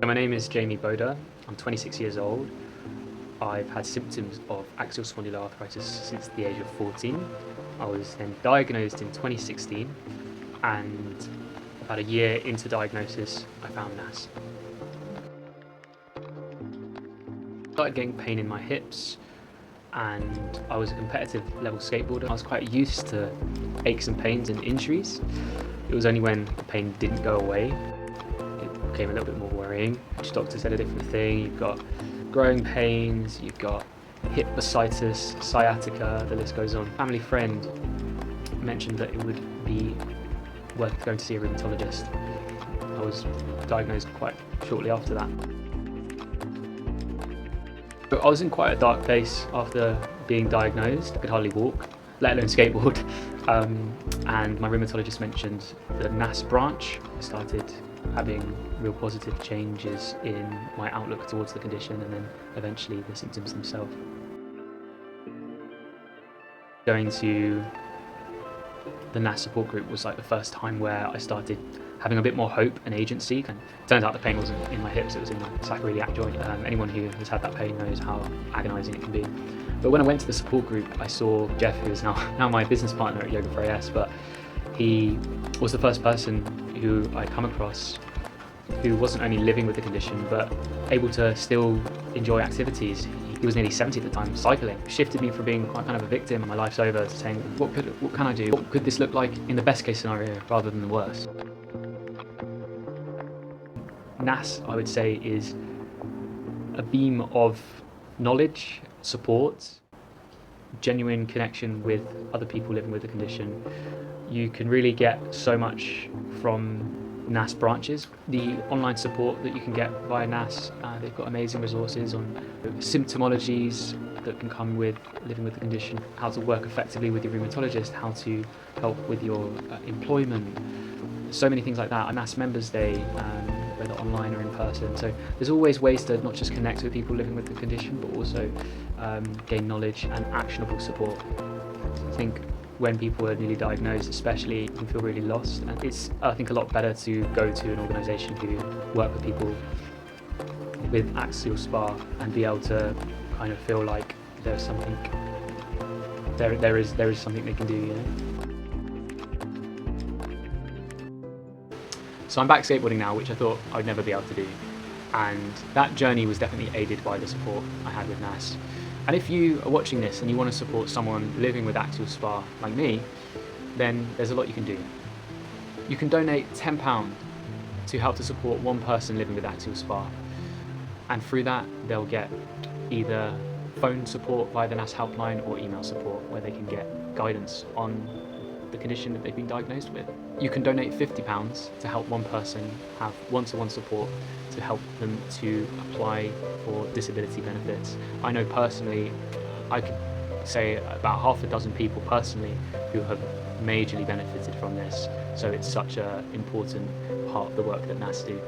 My name is Jamie Boda. I'm 26 years old. I've had symptoms of axial spondyloarthritis since the age of 14. I was then diagnosed in 2016, and about a year into diagnosis, I found NASS. I started getting pain in my hips, and I was a competitive level skateboarder. I was quite used to aches and pains and injuries. It was only when the pain didn't go away, it became a little bit more worrying. Each doctor said a different thing. You've got growing pains, you've got hip bursitis, sciatica, the list goes on. A family friend mentioned that it would be worth going to see a rheumatologist. I was diagnosed quite shortly after that. I was in quite a dark place after being diagnosed. I could hardly walk, let alone skateboard. And my rheumatologist mentioned the NASS branch. I started having real positive changes in my outlook towards the condition, and then eventually the symptoms themselves. Going to the NASS support group was like the first time where I started having a bit more hope and agency. And it turns out the pain wasn't in my hips, it was in my sacroiliac joint. Anyone who has had that pain knows how agonising it can be. But when I went to the support group, I saw Jeff, who is now my business partner at Yoga for AS, but he was the first person who I'd come across who wasn't only living with the condition, but able to still enjoy activities. He was nearly 70 at the time, cycling. Shifted me from being quite kind of a victim and my life's over to saying, what can I do? What could this look like in the best case scenario rather than the worst? NASS, I would say, is a beam of knowledge, support, genuine connection with other people living with the condition. You can really get so much from NASS branches. The online support that you can get via NASS, they've got amazing resources on symptomologies that can come with living with the condition, how to work effectively with your rheumatologist, how to help with your employment, so many things like that. A NASS Members Day, whether online or in person. So there's always ways to not just connect with people living with the condition, but also gain knowledge and actionable support. I think when people are newly diagnosed especially, you can feel really lost, and it's, I think, a lot better to go to an organisation who work with people with Axial SpA and be able to kind of feel like there's something, there is something they can do, you know. So I'm back skateboarding now, which I thought I'd never be able to do, and that journey was definitely aided by the support I had with NASS. And if you are watching this and you want to support someone living with Axial SpA like me, then there's a lot you can do. You can donate £10 to help to support one person living with Axial SpA, and through that they'll get either phone support via the NASS helpline or email support where they can get guidance on the condition that they've been diagnosed with. You can donate £50 to help one person have one-to-one support to help them to apply for disability benefits. I know personally, I could say about half a dozen people personally who have majorly benefited from this, so it's such an important part of the work that NASS do.